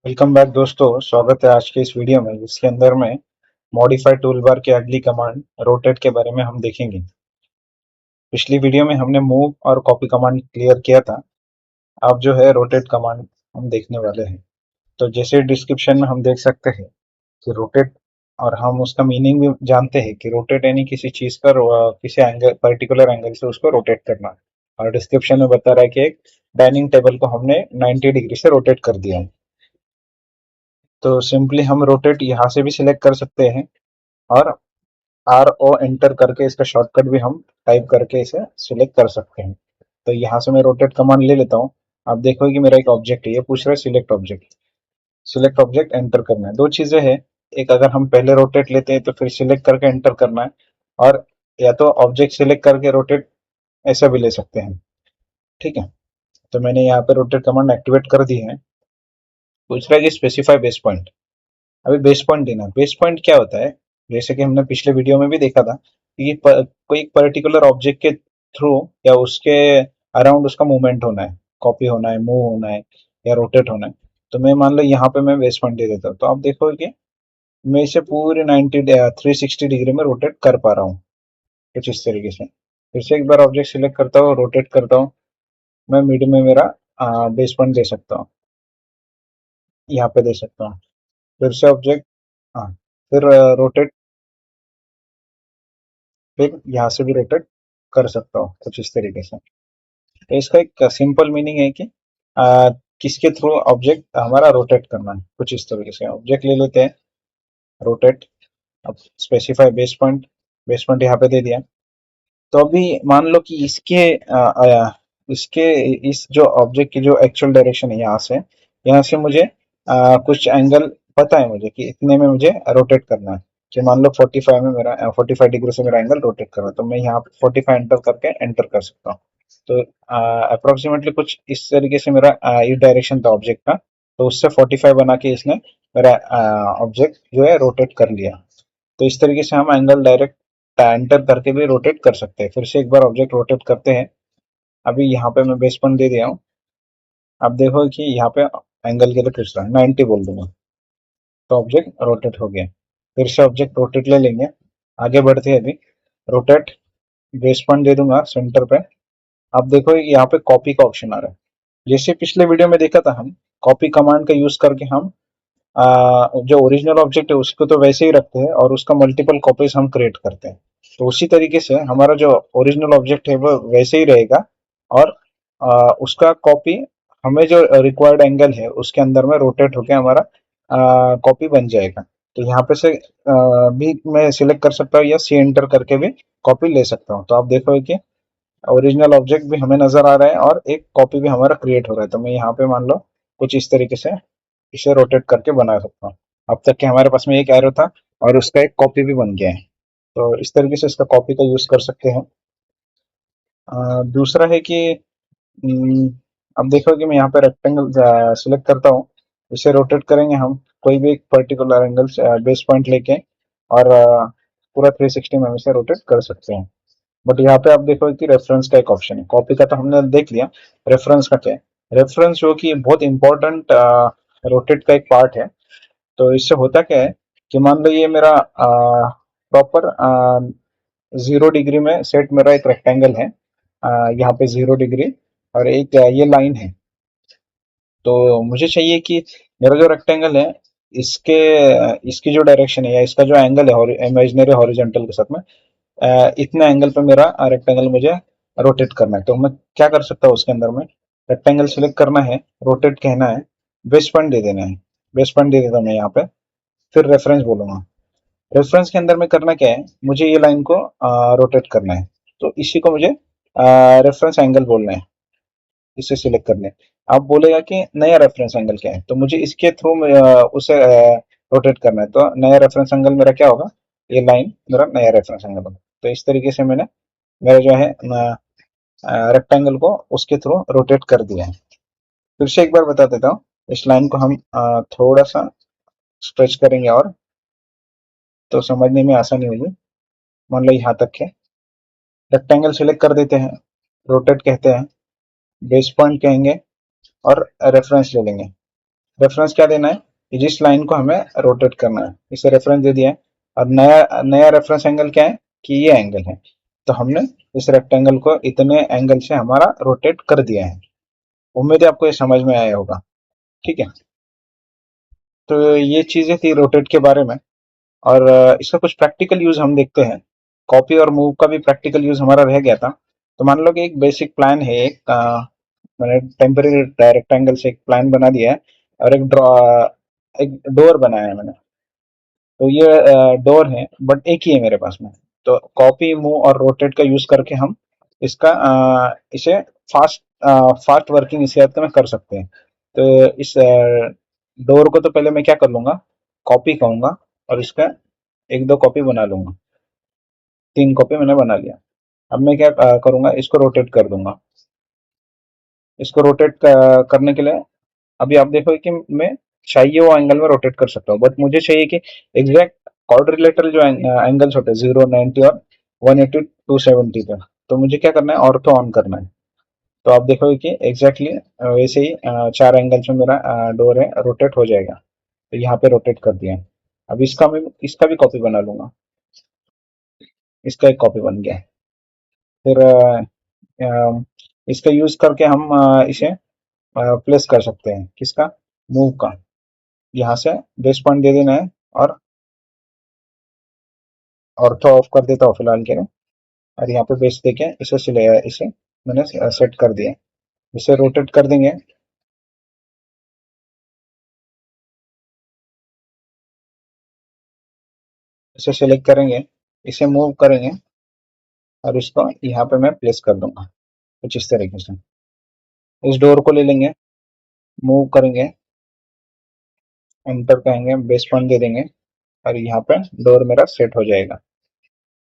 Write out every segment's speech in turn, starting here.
Welcome back दोस्तों। स्वागत है आज के इस वीडियो में जिसके अंदर में मॉडिफाई टूलबार की अगली कमांड रोटेट के बारे में हम देखेंगे। पिछली वीडियो में हमने मूव और कॉपी कमांड क्लियर किया था। अब जो है रोटेट कमांड हम देखने वाले हैं। तो जैसे डिस्क्रिप्शन में हम देख सकते हैं कि रोटेट, और हम उसका मीनिंग भी जानते हैं कि रोटेट यानी किसी चीज का किसी एंगल पर्टिकुलर एंगल से उसको रोटेट करना। और डिस्क्रिप्शन में बता रहा है कि एक डाइनिंग टेबल को हमने 90 डिग्री से रोटेट कर दिया है। तो सिंपली हम रोटेट यहाँ से भी सिलेक्ट कर सकते हैं और आर ओ एंटर करके इसका शॉर्टकट भी हम टाइप करके इसे सिलेक्ट कर सकते हैं। तो यहाँ से मैं रोटेट कमांड ले लेता हूँ। आप देखो कि मेरा एक ऑब्जेक्ट है, ये पूछ रहा है select object. Select object enter करना है। दो चीजें हैं, एक अगर हम पहले रोटेट लेते हैं तो फिर सिलेक्ट करके एंटर करना है, और या तो ऑब्जेक्ट सिलेक्ट करके रोटेट ऐसा भी ले सकते हैं। ठीक है, तो मैंने यहाँ पे रोटेट कमांड एक्टिवेट कर दी है। पूछ रहा है कि स्पेसिफाई बेस पॉइंट। अभी बेस पॉइंट देना। बेस पॉइंट क्या होता है, जैसे कि हमने पिछले वीडियो में भी देखा था कि कोई एक पर्टिकुलर ऑब्जेक्ट के थ्रू या उसके अराउंड उसका मूवमेंट होना है, कॉपी होना है, मूव होना है या रोटेट होना है। तो मैं मान लो यहाँ पे मैं बेस पॉइंट दे देता हूँ, तो आप देखो कि मैं इसे पूरी 360 डिग्री में रोटेट कर पा रहा हूँ कुछ इस तरीके से। फिर से एक बार ऑब्जेक्ट सिलेक्ट करता हूँ, रोटेट करता हूँ, मैं मिड में मेरा बेस पॉइंट दे सकता हूँ, यहाँ पे दे सकता हूँ। फिर से ऑब्जेक्ट, हाँ, फिर रोटेट, फिर यहाँ से भी रोटेट कर सकता हूँ कुछ इस तरीके से। तो इसका एक सिंपल मीनिंग है कि किसके थ्रू ऑब्जेक्ट हमारा रोटेट करना है। कुछ इस तरीके से ऑब्जेक्ट ले लेते हैं, रोटेट। अब specify base point, base point यहाँ पे दे दिया। तो अभी मान लो कि इसके इस जो ऑब्जेक्ट की जो एक्चुअल डायरेक्शन है, यहाँ से मुझे कुछ एंगल पता है मुझे कि इतने में मुझे रोटेट करना है। कि मान लो 45 में मेरा 45 डिग्री से मेरा एंगल रोटेट करना है, तो मैं यहाँ पे 45 एंटर करके एंटर कर सकता हूँ। तो अप्रोक्सीमेटली कुछ इस तरीके से मेरा ये डायरेक्शन था ऑब्जेक्ट का। तो उससे 45 बना के इसने मेरा ऑब्जेक्ट जो है रोटेट कर लिया। तो इस तरीके से हम एंगल डायरेक्ट एंटर करके भी रोटेट कर सकते हैं। फिर से एक बार ऑब्जेक्ट रोटेट करते हैं। अभी यहाँ पे मैं बेस पॉइंट दे दिया हूँ। अब देखो कि यहाँ पे एंगल के लिए पूछ रहा है, 90 बोल दूंगा, तो ऑब्जेक्ट रोटेट हो गया। फिर से ऑब्जेक्ट रोटेट ले लेंगे, आगे बढ़ते हैं। अभी रोटेट, बेस पॉइंट दे दूंगा सेंटर पे। अब देखो यहाँ पे कॉपी का ऑप्शन आ रहा है। जैसे पिछले वीडियो में देखा था, हम कॉपी कमांड का यूज करके हम जो ओरिजिनल ऑब्जेक्ट है उसको तो वैसे ही रखते हैं और उसका मल्टीपल कॉपीज हम क्रिएट करते हैं। तो उसी तरीके से हमारा जो ओरिजिनल ऑब्जेक्ट है वो वैसे ही रहेगा, और उसका कॉपी हमें जो रिक्वायर्ड एंगल है उसके अंदर में रोटेट होके हमारा कॉपी बन जाएगा। तो यहाँ पे से भी मैं सिलेक्ट कर सकता हूँ या सी एंटर करके भी कॉपी ले सकता हूँ। तो आप देखो कि ओरिजिनल ऑब्जेक्ट भी हमें नजर आ रहा है और एक कॉपी भी हमारा क्रिएट हो रहा है। तो मैं यहाँ पे मान लो कुछ इस तरीके से इसे रोटेट करके बना सकता हूँ। अब तक के हमारे पास में एक एरो था और उसका एक कॉपी भी बन गया है। तो इस तरीके से इसका कॉपी का यूज कर सकते हैं। दूसरा है कि हम्म, अब देखो कि मैं यहाँ पे रेक्टेंगल सिलेक्ट करता हूँ, इसे रोटेट करेंगे हम कोई भी एक पर्टिकुलर एंगल बेस पॉइंट लेके, और पूरा 360 में हम इसे रोटेट कर सकते हैं। बट यहाँ पे आप देखो कि रेफरेंस का एक ऑप्शन है। कॉपी का तो हमने देख लिया, रेफरेंस का क्या है। रेफरेंस जो कि बहुत इंपॉर्टेंट रोटेट का एक पार्ट है। तो इससे होता क्या है कि मान लो ये मेरा प्रॉपर 0 डिग्री में सेट मेरा एक रेक्टेंगल है, यहाँ पे 0 डिग्री, और एक ये लाइन है। तो मुझे चाहिए कि मेरा जो रेक्टेंगल है इसके इसकी जो डायरेक्शन है या इसका जो एंगल है इमेजिनरी हॉरिजॉन्टल के साथ में इतने एंगल पे मेरा रेक्टेंगल मुझे रोटेट करना है। तो मैं क्या कर सकता हूँ उसके अंदर में, रेक्टेंगल सिलेक्ट करना है, रोटेट कहना है, बेस पॉइंट दे देना है। बेस पॉइंट दे देता हूँ मैं यहाँ पे, फिर रेफरेंस बोलूंगा। रेफरेंस के अंदर में करना क्या है, मुझे ये लाइन को रोटेट करना है। तो इसी को मुझे रेफरेंस एंगल बोलना है। इसे सिलेक्ट कर लें। आप बोलेगा कि नया रेफरेंस एंगल क्या है, तो मुझे इसके थ्रू उसे रोटेट करना है। तो नया रेफरेंस एंगल मेरा क्या होगा, ये लाइन मेरा नया रेफरेंस एंगल होगा। तो इस तरीके से मैंने मेरा जो है रेक्टेंगल को उसके थ्रू रोटेट कर दिया है। फिर से एक बार बता देता हूँ। इस लाइन को हम थोड़ा सा स्ट्रेच करेंगे और तो समझने में आसानी होगी। मान लो यहाँ तक है, रेक्टेंगल सिलेक्ट कर देते हैं, रोटेट कहते हैं, बेस पॉइंट कहेंगे और रेफरेंस ले लेंगे। रेफरेंस क्या देना है कि जिस लाइन को हमें रोटेट करना है, इसे रेफरेंस दे दिया है। और नया नया रेफरेंस एंगल क्या है कि ये एंगल है, तो हमने इस रेक्टेंगल को इतने एंगल से हमारा रोटेट कर दिया है। उम्मीद है आपको ये समझ में आया होगा। ठीक है, तो ये चीजें थी रोटेट के बारे में। और इसका कुछ प्रैक्टिकल यूज हम देखते हैं। कॉपी और मूव का भी प्रैक्टिकल यूज हमारा रह गया था। तो मान लो कि एक बेसिक प्लान है, एक मैंने टेम्पररी रेक्टेंगल से एक प्लान बना दिया है, और एक डोर बनाया है मैंने। तो ये डोर है, बट एक ही है मेरे पास में। तो कॉपी मूव और रोटेट का यूज करके हम इसका इसे फास्ट फास्ट वर्किंग इसे में कर सकते हैं। तो इस डोर को तो पहले मैं क्या कर लूंगा, कॉपी कहूंगा, और इसका एक दो कॉपी बना लूंगा। 3 कॉपी मैंने बना लिया। अब मैं क्या करूंगा, इसको रोटेट कर दूंगा। इसको रोटेट करने के लिए अभी आप देखो कि मैं चाहिए वो एंगल में रोटेट कर सकता हूँ, बट मुझे चाहिए कि एग्जैक्ट क्वाड्रिलेटरल जो एंगल्स होते हैं 0, 90 और 180, 270 पे, तो मुझे क्या करना है, ऑर्थो ऑन करना है। तो आप देखोगे कि एग्जैक्टली वैसे ही 4 एंगल्स में मेरा डोर है रोटेट हो जाएगा। तो यहाँ पे रोटेट कर दिया है। अब इसका भी कॉपी बना लूंगा। इसका एक कॉपी बन गया। फिर इसका यूज करके हम इसे प्लेस कर सकते हैं, किसका, मूव का। यहाँ से बेस पॉइंट दे देना है, और ऑर्थो ऑफ कर देता हूँ फिलहाल के लिए। और यहाँ पे बेस देके इसे मैंने सेट कर दिया। इसे रोटेट कर देंगे। इसे सिलेक्ट करेंगे, इसे मूव करेंगे, और इसको यहाँ पे मैं प्लेस कर दूंगा कुछ इस तरीके से। इस डोर को ले लेंगे, मूव करेंगे, एंटर करेंगे, बेस पॉइंट दे देंगे, और यहाँ पे डोर मेरा सेट हो जाएगा।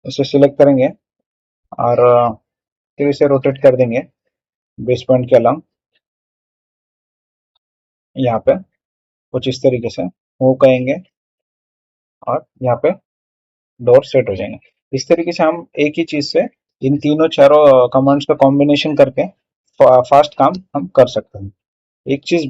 इसे सिलेक्ट करेंगे, और फिर इसे रोटेट कर देंगे बेस पॉइंट के अलावा, यहाँ पे कुछ इस तरीके से मूव करेंगे, और यहाँ पे डोर सेट हो जाएंगे। इस तरीके से हम एक ही चीज से इन तीनों चारों कमांड्स का कॉम्बिनेशन करके फास्ट काम हम कर सकते हैं। एक चीज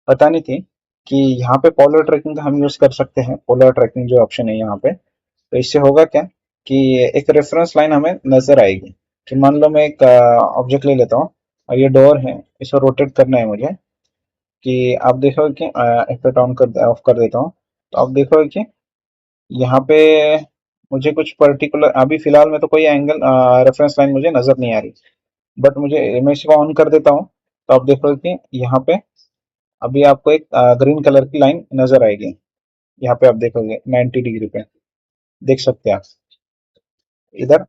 बतानी थी कि यहाँ पे पोलर ट्रैकिंग का हम यूज कर सकते हैं। पोलर ट्रैकिंग जो ऑप्शन है यहाँ पे, तो इससे होगा क्या कि एक रेफरेंस लाइन हमें नजर आएगी। कि मान लो मैं एक ऑब्जेक्ट ले लेता हूँ, और ये डोर है, इसको रोटेट करना है मुझे। कि आप देखोगे कि इफेक्ट ऑन कर ऑफ कर देता हूँ, तो आप देखोगे कि यहाँ पे मुझे कुछ पर्टिकुलर अभी फिलहाल में तो कोई एंगल रेफरेंस लाइन मुझे नजर नहीं आ रही। बट मुझे मैं इसको ऑन कर देता हूँ, तो आप देखोगे कि यहाँ पे अभी आपको एक ग्रीन कलर की लाइन नजर आएगी। यहाँ पे आप देखोगे 90 डिग्री पे, देख सकते हैं आप। इधर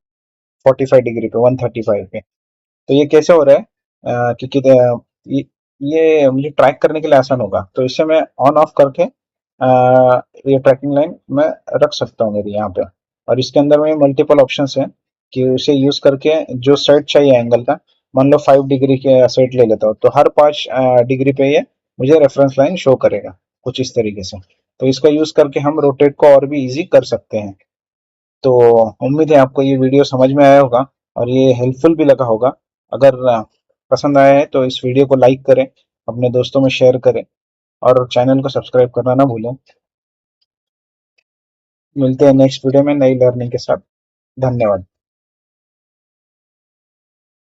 45 डिग्री पे, 135 पे। तो ये कैसे हो रहा है, क्योंकि ये मुझे ट्रैक करने के लिए आसान होगा। तो इससे मैं ऑन ऑफ करके ये ट्रैकिंग लाइन मैं रख सकता हूँ मेरी यहाँ पे। और इसके अंदर में मल्टीपल ऑप्शंस हैं कि उसे यूज करके जो सेट चाहिए एंगल का, मान लो 5 डिग्री के सेट ले लेता हूँ, तो हर 5 डिग्री पे ये मुझे रेफरेंस लाइन शो करेगा कुछ इस तरीके से। तो इसका यूज करके हम रोटेट को और भी इजी कर सकते हैं। तो उम्मीद है आपको ये वीडियो समझ में आया होगा, और ये हेल्पफुल भी लगा होगा। अगर पसंद आया है तो इस वीडियो को लाइक करें, अपने दोस्तों में शेयर करें, और चैनल को सब्सक्राइब करना ना भूलें। मिलते हैं नेक्स्ट वीडियो में नई लर्निंग के साथ। धन्यवाद।